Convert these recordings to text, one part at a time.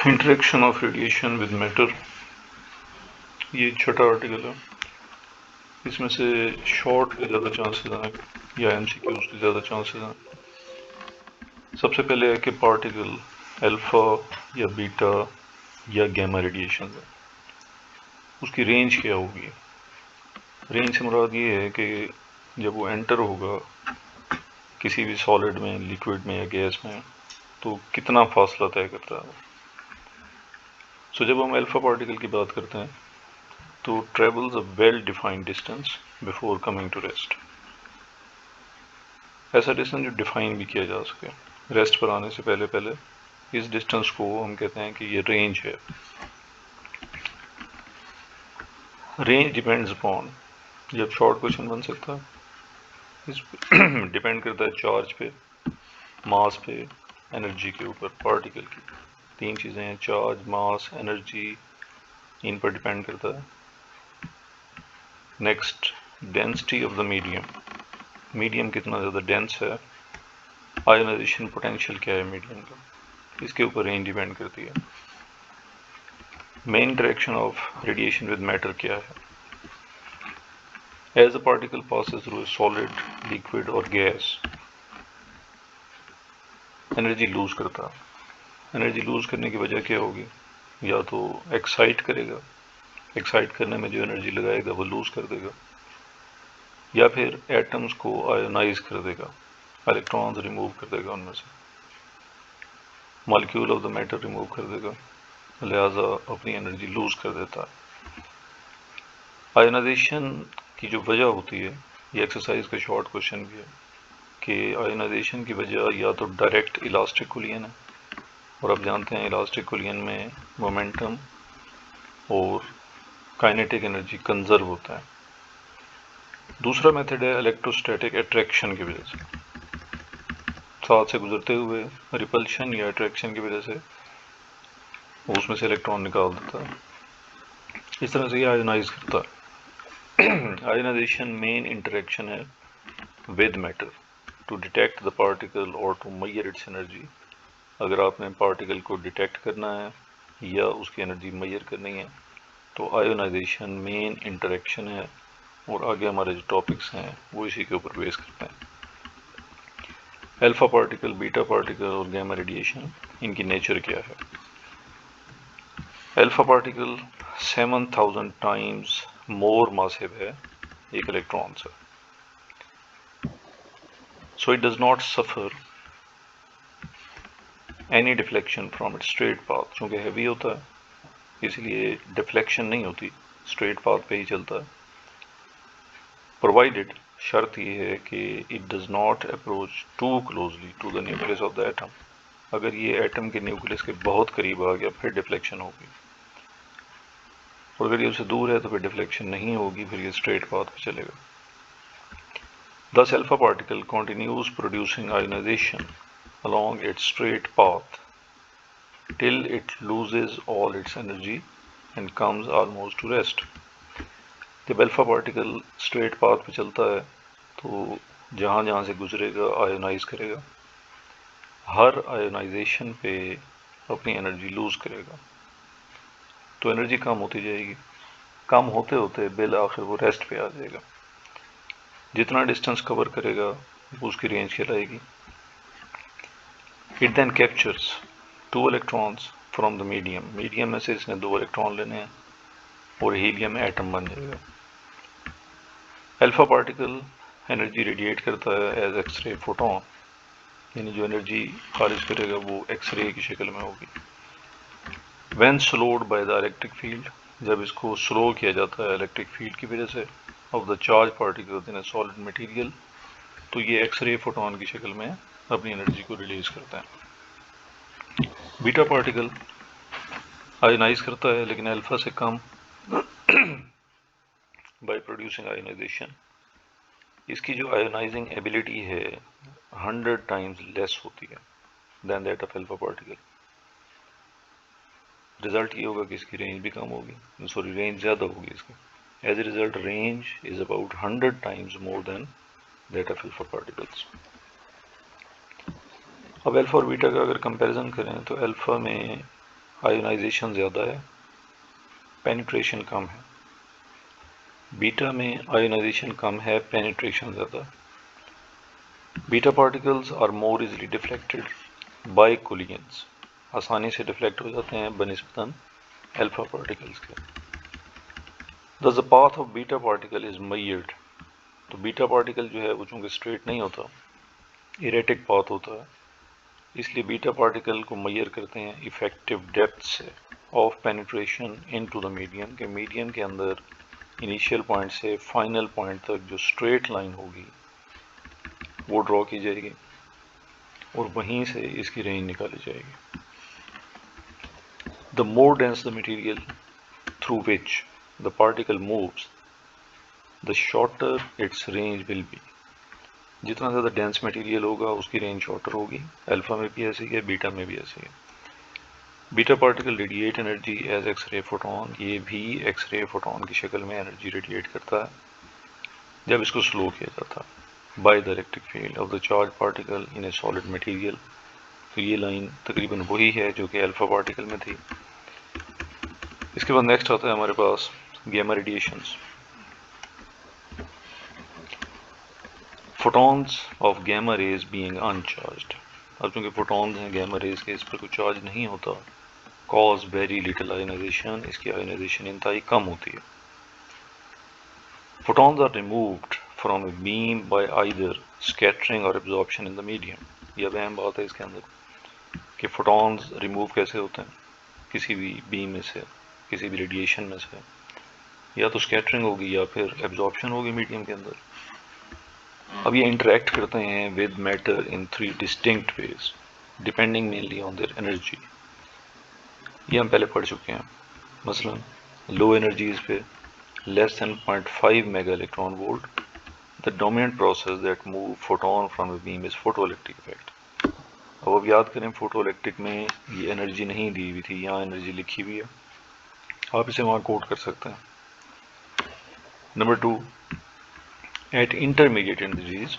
Interaction of radiation with matter, ये छोटा article है। इसमें से शॉर्ट के ज़्यादा चांसेस हैं या एमसीक्यूज के ज़्यादा चांसेस हैं। सबसे पहले है कि पार्टिकल अल्फा या बीटा या गैमा रेडिएशन है, उसकी रेंज क्या होगी। रेंज से मुराद ये है कि जब वो एंटर होगा किसी भी सॉलिड में, लिक्विड में या गैस में, तो कितना फासला तय करता है। सो जब हम अल्फा पार्टिकल की बात करते हैं तो travels a well defined distance before coming to rest. ऐसा डिस्टेंस जो डिफाइन भी किया जा सके, रेस्ट पर आने से पहले पहले इस डिस्टेंस को हम कहते हैं कि ये रेंज है। रेंज डिपेंड्स अपॉन, जब शॉर्ट क्वेश्चन बन सकता है, इस डिपेंड करता है चार्ज पे, मास पे, एनर्जी के ऊपर। पार्टिकल की तीन चीज़ें हैं, चार्ज, मास, एनर्जी, इन पर डिपेंड करता है। Next, density of the medium, medium कितना ज़्यादा डेंस है, आयोनाइजेशन पोटेंशियल क्या है मीडियम का, इसके ऊपर रेंज डिपेंड करती है। Main interaction of radiation with matter क्या है। As a particle passes through a solid, liquid और गैस, एनर्जी लूज करता है। एनर्जी लूज करने की वजह क्या होगी, या तो एक्साइट करेगा, एक्साइट करने में जो एनर्जी लगाएगा वो लूज कर देगा, या फिर एटम्स को आयोनाइज कर देगा, इलेक्ट्रॉन्स रिमूव कर देगा उनमें से, molecule of the matter remove कर देगा, लिहाजा अपनी एनर्जी लूज कर देता है। आयोनाइजेशन की जो वजह होती है, ये एक्सरसाइज का शॉर्ट क्वेश्चन भी है कि आयोनाइजेशन की वजह या तो डायरेक्ट इलास्टिक कोलियन है, और आप जानते हैं इलास्टिक कोलियन में मोमेंटम और काइनेटिक एनर्जी कंजर्व होता है। दूसरा मेथड है इलेक्ट्रोस्टैटिक अट्रैक्शन की वजह से, साथ से गुजरते हुए रिपल्शन या अट्रैक्शन की वजह से उसमें से इलेक्ट्रॉन निकाल देता है। इस तरह से ये आयोनाइज करता है। आयोनाइजेशन मेन इंटरेक्शन है with matter to detect the particle और टू मेजर इट्स एनर्जी। अगर आपने पार्टिकल को डिटेक्ट करना है या उसकी एनर्जी मेजर करनी है तो आयोनाइजेशन मेन इंटरेक्शन है, और आगे हमारे जो टॉपिक्स हैं वो इसी के ऊपर बेस करते हैं। अल्फा पार्टिकल, बीटा पार्टिकल और गैमा रेडिएशन, इनकी नेचर क्या है। Alpha particle 7000 times more massive है एक इलेक्ट्रॉन से, so it does not suffer any deflection from its straight path. चूँकि हैवी होता है इसलिए डिफ्लेक्शन नहीं होती, स्ट्रेट पाथ पे ही चलता है, प्रोवाइडेड, शर्त ये है कि it does not approach too closely to the nucleus of the atom. अगर ये एटम के न्यूक्लियस के बहुत करीब आ गया फिर डिफ्लेक्शन होगी, और अगर ये उससे दूर है तो फिर डिफ्लेक्शन नहीं होगी, फिर ये स्ट्रेट पाथ पे चलेगा। Thus alpha particle continues producing ionization along its straight path till it loses all its energy and comes almost to rest. जब अल्फा पार्टिकल स्ट्रेट पाथ पे चलता है तो जहाँ जहाँ से गुजरेगा आयोनाइज करेगा, हर आयोनाइजेशन पे अपनी एनर्जी लूज करेगा, तो एनर्जी कम होती जाएगी, कम होते होते बिल आखिर वो रेस्ट पे आ जाएगा। जितना डिस्टेंस कवर करेगा उसकी रेंज कहलाएगी। It then captures 2 electrons from the medium, medium में से इसने 2 इलेक्ट्रॉन लेने हैं और हीलियम में एटम बन जाएगा। अल्फा पार्टिकल एनर्जी रेडिएट करता है एज एक्सरे फोटोन, यानी जो एनर्जी खारिज करेगा वो एक्सरे की शक्ल में होगी। When slowed by the electric field, जब इसको स्लो किया जाता है इलेक्ट्रिक फील्ड की वजह से of the charge particle in a solid material, तो ये एक्सरे फोटोन की शक्ल में अपनी एनर्जी को रिलीज करता है। बीटा पार्टिकल आयोनाइज करता है लेकिन अल्फा से कम बाय प्रोड्यूसिंग आयोनाइजेशन। इसकी जो आयोनाइजिंग एबिलिटी है 100 टाइम्स लेस होती है then that of alpha particle. Result ये होगा कि इसकी रेंज भी कम होगी, सॉरी रेंज ज़्यादा होगी इसकी। As a result range is about 100 times more than that of alpha particles. अब अल्फा और बीटा का अगर कंपैरिजन करें तो अल्फा में आयोनाइजेशन ज़्यादा है, पेनिट्रेशन कम है। बीटा में आयोनाइजेशन कम है, पेनिट्रेशन ज़्यादा। Beta particles are more easily deflected by collisions, आसानी से डिफ्लेक्ट हो जाते हैं बनिस्बतन अल्फा पार्टिकल्स के। Thus the path of beta particle is measured, तो बीटा पार्टिकल जो है वो चूँकि स्ट्रेट नहीं होता, इरेटिक पाथ होता है, इसलिए बीटा पार्टिकल को मेजर करते हैं इफेक्टिव डेप्थ से of penetration into the medium, के मीडियम के अंदर इनिशियल पॉइंट से फाइनल पॉइंट तक जो स्ट्रेट लाइन होगी वो ड्रॉ की जाएगी और वहीं से इसकी रेंज निकाली जाएगी। The more dense the material through which the particle moves, the shorter it's range will be. जितना ज़्यादा डेंस मटेरियल होगा उसकी रेंज शॉर्टर होगी। अल्फा में भी ऐसे ही है, बीटा में भी ऐसे ही है। Beta particle radiate energy as X ray photon, ये भी एक्सरे फोटोन की शक्ल में एनर्जी रेडिएट करता है जब इसको स्लो किया जाता है by the electric field of the charge particle in A solid material. तो ये लाइन तकरीबन वही है जो कि अल्फा पार्टिकल में थी। इसके बाद नेक्स्ट आता है हमारे पास gamma radiations. Photons of gamma rays being uncharged, अब चूंकि फोटॉन्स हैं गैमा रेज के, इस पर कोई चार्ज नहीं होता, कॉज वेरी लिटिल आयोनाइजेशन, इसकी आयोनाइजेशन इंतहाई कम होती है। Photons are removed from a beam by either scattering और एब्जॉर्प्शन इन द मीडियम। यह अहम बात है इसके अंदर कि फोटॉन्स रिमूव कैसे होते हैं किसी भी बीम में से, किसी भी रेडिएशन में से, या तो स्कैटरिंग होगी या फिर एब्जॉर्प्शन होगी मीडियम के अंदर। अब ये इंटरेक्ट करते हैं with matter in 3 distinct ways depending mainly on their energy. ये हम पहले पढ़ चुके हैं। मसलन लो एनर्जीज पे less than 0.5 mega electron volt, the dominant process that move photon from a beam is photoelectric effect. अब याद करें फोटोइलेक्ट्रिक में ये एनर्जी नहीं दी हुई थी, यहाँ एनर्जी लिखी हुई है, आप इसे वहाँ कोट कर सकते हैं। Number 2, at intermediate energies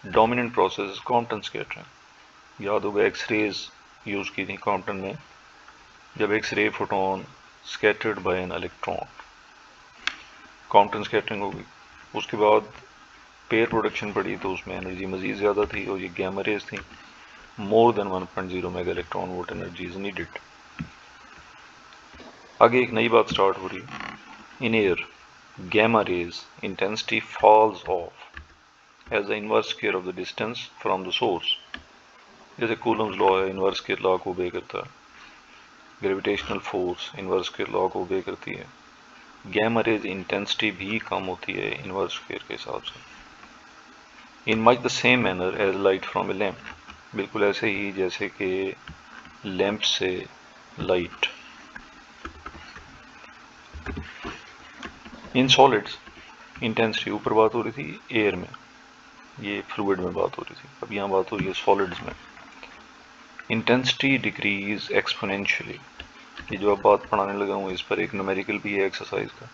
dominant process Compton scattering. याद होगा एक्सरेज यूज की थी कॉम्पटन में, जब X ray photon scattered by an electron, Compton scattering होगी। उसके बाद पेयर प्रोडक्शन पड़ी तो उसमें एनर्जी मजीद ज़्यादा थी और ये गैमा रेज थी, more than 1.0 mega electron volt energy is needed. आगे एक नई बात स्टार्ट हो रही है। In air gamma rays intensity falls off as the inverse square of the distance from the source। जैसे कूलम्स लॉ है, इनवर्स स्क्वायर लॉ को ओबे करता है, gravitational force inverse square law को ओबे करती है, गैमा रेज इंटेंसिटी भी कम होती है इनवर्स स्क्वायर के हिसाब से। In much the same manner as light from a lamp, बिल्कुल ऐसे ही जैसे कि लैम्प से लाइट। इन सॉलिड्स इंटेंसिटी, ऊपर बात हो रही थी एयर में, ये फ्लूइड में बात हो रही थी, अब यहाँ बात हो रही है सॉलिड्स में। इंटेंसिटी डिक्रीज एक्सपोनेंशियली, ये जो अब बात पढ़ाने लगा हूँ इस पर एक न्यूमेरिकल भी है एक्सरसाइज का।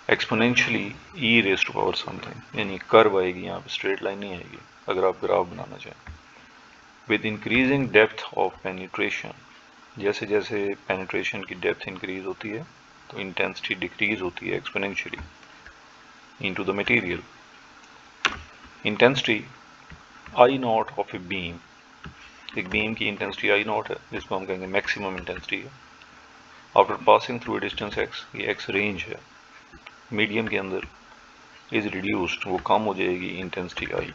Exponentially E raise to power something, यानी कर्व आएगी, यहाँ पे स्ट्रेट लाइन नहीं आएगी अगर आप ग्राफ बनाना चाहें। With increasing depth of penetration, जैसे जैसे पेनिट्रेशन की डेप्थ इंक्रीज होती है तो इंटेंसिटी डिक्रीज होती है exponentially into the material। Intensity I not of a beam, एक बीम की इंटेंसिटी आई नॉट है जिसको हम कहेंगे मैक्सिमम इंटेंसिटी है। After passing through a distance x, ये एक्स रेंज है, मीडियम के अंदर इज रिड्यूस्ड, वो कम हो जाएगी इंटेंसिटी आई,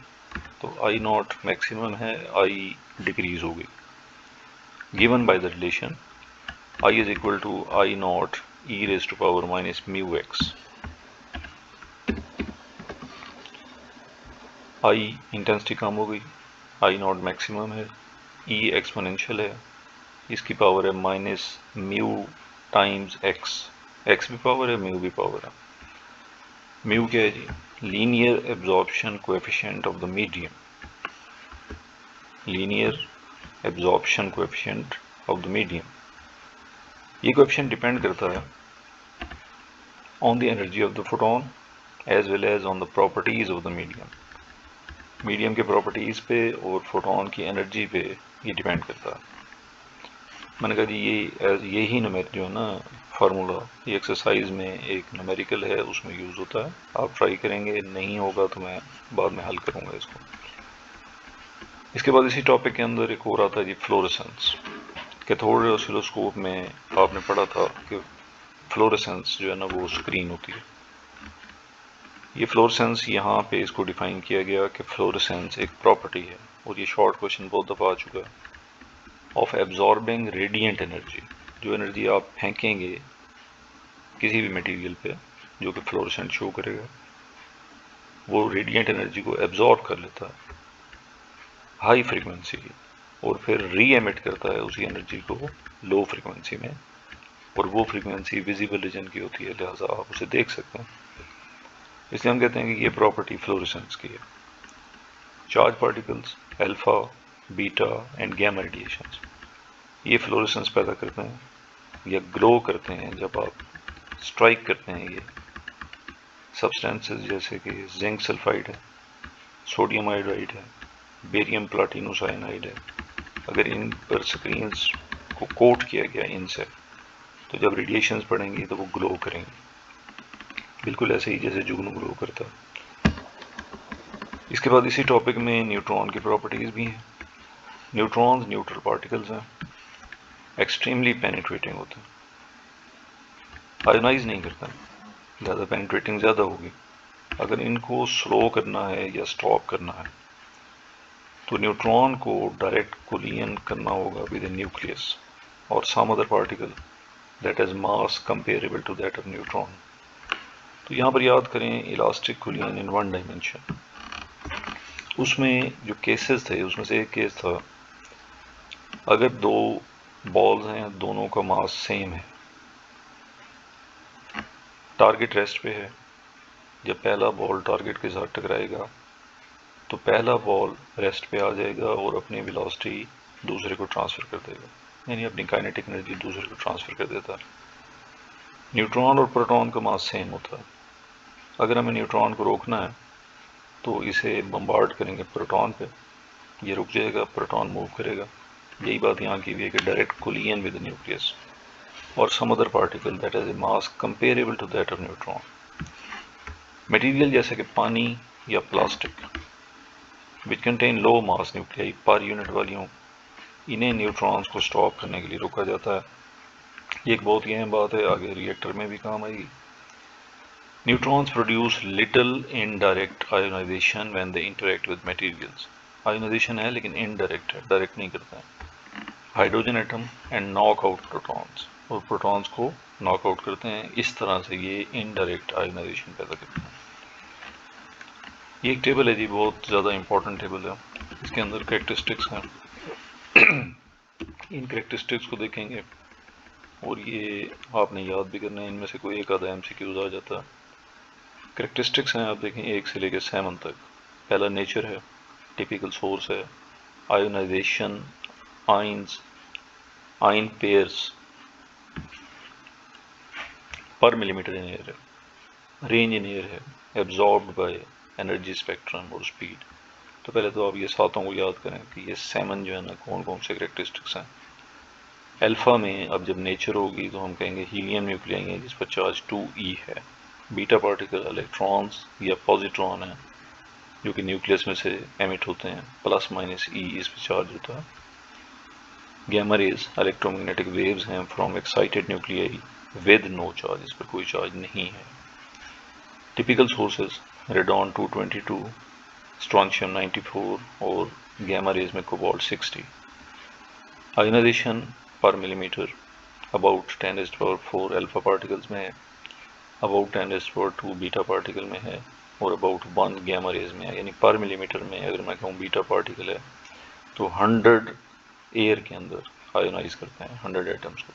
तो आई नॉट मैक्सिमम है, आई डिक्रीज होगी। Given by the relation I is equal to I nought e raise to power minus mu x. I intensity कम हो गई, आई नॉट मैक्सिमम है, ई एक्सपोनेंशियल है, इसकी पावर है minus mu times x, x भी पावर है म्यू भी पावर है। म्यू क्या है जी? Linear absorption coefficient of the medium, linear absorption coefficient of the medium. ये कोएफिशिएंट डिपेंड करता है on the energy of the photon as well as on the properties of the medium, medium के properties पे और photon की energy पे ये depend करता है। मैंने कहा जी यही नंबर जो है ना फार्मूला, ये एक्सरसाइज में एक न्यूमेरिकल है, उसमें यूज़ होता है। आप ट्राई करेंगे, नहीं होगा तो मैं बाद में हल करूँगा इसको। इसके बाद इसी टॉपिक के अंदर एक और आता है जी फ्लोरेसेंस। कैथोड ऑसिलोस्कोप में आपने पढ़ा था कि फ्लोरेसेंस जो है ना वो स्क्रीन होती है। ये फ्लोरेसेंस यहाँ पे इसको डिफाइन किया गया कि फ्लोरेसेंस एक प्रॉपर्टी है, और ये शॉर्ट क्वेश्चन बहुत दफ़ा आ चुका है, ऑफ एब्जॉर्बिंग रेडिएंट एनर्जी। जो एनर्जी आप फेंकेंगे किसी भी मटेरियल पे जो कि फ्लोरेसेंट शो करेगा, वो रेडिएंट एनर्जी को एब्जॉर्ब कर लेता है हाई फ्रीक्वेंसी की, और फिर री एमिट करता है उसी एनर्जी को लो फ्रीक्वेंसी में, और वो फ्रीक्वेंसी विजिबल रीजन की होती है, लिहाजा आप उसे देख सकते हैं। इसलिए हम कहते हैं कि ये प्रॉपर्टी फ्लोरेसेंस की है। Charge particles alpha, beta and gamma radiations ये फ्लोरेसेंस पैदा करते हैं या ग्लो करते हैं जब आप स्ट्राइक करते हैं ये सब्सटेंसेस, जैसे कि जिंक सल्फाइड है, सोडियम आयोडाइड है, बेरियम प्लाटिनो साइनाइड है। अगर इन पर स्क्रीन को कोट किया गया इनसे, तो जब रेडिएशंस पड़ेंगी तो वो ग्लो करेंगे, बिल्कुल ऐसे ही जैसे जुगनू ग्लो करता है। इसके बाद इसी टॉपिक में न्यूट्रॉन की प्रॉपर्टीज भी हैं। न्यूट्रॉन्स न्यूट्रल पार्टिकल्स हैं, एक्सट्रीमली पेनिट्रेटिंग होते हैं, आयोनाइज नहीं करता, ज़्यादा पेनिट्रेटिंग ज़्यादा होगी। अगर इनको स्लो करना है या स्टॉप करना है तो न्यूट्रॉन को डायरेक्ट कोलिजन करना होगा विद ए न्यूक्लियस और some other particle that has mass comparable to that of neutron. तो यहाँ पर याद करें elastic collision in one dimension, उसमें जो केसेस थे उसमें से एक केस था, अगर दो बॉल्स हैं, दोनों का मास सेम है, टारगेट रेस्ट पे है, जब पहला बॉल टारगेट के साथ टकराएगा तो पहला बॉल रेस्ट पे आ जाएगा और अपनी वेलोसिटी दूसरे को ट्रांसफ़र कर देगा, यानी अपनी काइनेटिक एनर्जी दूसरे को ट्रांसफ़र कर देता है। न्यूट्रॉन और प्रोटॉन का मास सेम होता है। अगर हमें न्यूट्रॉन को रोकना है तो इसे बम्बार्ड करेंगे प्रोटॉन पे, ये रुक जाएगा, प्रोटॉन मूव करेगा। यही बात यहाँ की हुई है कि डायरेक्ट कोलिजन विद न्यूक्लियस और some other particle that has a mass comparable to that of neutron. Material जैसे कि पानी या plastic which contain low mass nuclei per unit volume, इन्हें न्यूट्रॉन्स को स्टॉप करने के लिए रोका जाता है। ये एक बहुत ही अहम बात है, आगे रिएक्टर में भी काम आएगी। Neutrons produce little indirect ionization when they interact with materials. Ionization है लेकिन इनडायरेक्ट है, डायरेक्ट नहीं करता है। Hydrogen atom and knock out protons, और प्रोटॉन्स को नॉक आउट करते हैं। इस तरह से ये इनडायरेक्ट आयोनाइजेशन पैदा करते हैं। ये एक टेबल है जी, बहुत ज़्यादा इंपॉर्टेंट टेबल है। इसके अंदर कैरेक्टरिस्टिक्स हैं, इन कैरेक्टरिस्टिक्स को देखेंगे और ये आपने याद भी करना है, इनमें से कोई एक आधा एमसीक्यूज आ जाता है। कैरेक्टरिस्टिक्स हैं, आप देखें 1 से लेकर 7 तक। पहला नेचर है, टिपिकल सोर्स है, आयोनाइजेशन, आयंस, आयन पेयर्स पर मिलीमीटर इन एयर है, रेंज इन एयर है, एब्जॉर्ब्ड बाय एनर्जी स्पेक्ट्रम और स्पीड। तो पहले तो आप ये सातों को याद करें कि ये 7 जो है ना कौन कौन से कैरेक्टरिस्टिक्स हैं। अल्फा में अब जब नेचर होगी तो हम कहेंगे हीलियम न्यूक्लियाई है जिस पर चार्ज 2e है। बीटा पार्टिकल इलेक्ट्रॉन्स या पॉजिट्रॉन है जो कि न्यूक्लियस में से एमिट होते हैं, प्लस माइनस ई इस पर चार्ज होता है। गैमा रेज इलेक्ट्रोमैग्नेटिक वेव्स हैं from excited nuclei with no charge, इस पर कोई चार्ज नहीं है। टिपिकल सोर्सेज रेडॉन 222, स्ट्रॉन्शियम 94 और गैमा रेज में कोबाल्ट 60। आयोनाइजेशन पर मिलीमीटर अबाउट 10⁴ अल्फा पार्टिकल्स में है, अबाउट 10⁴ बीटा पार्टिकल में है और अबाउट 1 गैमा रेज में है। यानी पर मिलीमीटर में अगर मैं कहूँ बीटा पार्टिकल है तो 100 एयर के अंदर आयोनाइज करते हैं 100 एटम्स को।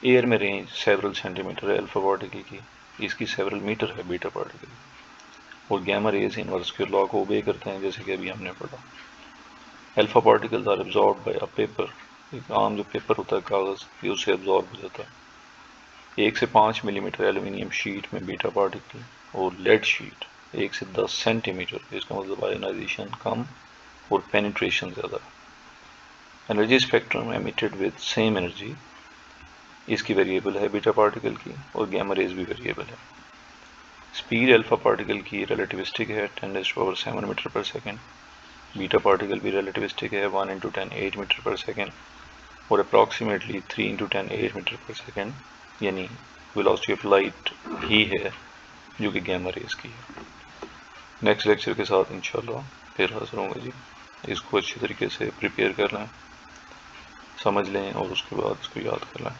एयर में रेंज सेवरल सेंटीमीटर है अल्फा पार्टिकल की, इसकी सेवरल मीटर है बीटा पार्टिकल। और गैमा रेज इनवर्स के लॉ को ओबे करते हैं जैसे कि अभी हमने पढ़ा। Alpha particles are absorbed by a paper, एक आम जो पेपर होता है कागज़, ये उससे एब्जॉर्ब हो जाता है। 1 से 5 मिलीमीटर एल्यूमिनियम शीट में बीटा पार्टिकल और लेड शीट 1 से 10 सेंटीमीटर, इसका मतलब आयोनाइजेशन कम और पेनिट्रेशन ज़्यादा। Energy spectrum emitted with same energy, इसकी वेरिएबल है बीटा पार्टिकल की, और गैमा रेज भी वेरिएबल है। स्पीड अल्फा पार्टिकल की रिलेटिविस्टिक है 10⁻⁷ मीटर पर सेकेंड, बीटा पार्टिकल भी रिलेटिविस्टिक है 1 × 10⁸ मीटर पर सेकेंड, और अप्रॉक्सीमेटली 3 × 10⁸ मीटर पर सेकेंड, यानी वेलोसिटी ऑफ लाइट ही है जो कि गैमा रेज की है। नेक्स्ट लेक्चर के साथ इंशाल्लाह फिर हाजिर होंगे जी। इसको अच्छी तरीके से प्रिपेयर कर लें, समझ लें और उसके बाद इसको याद कर लें।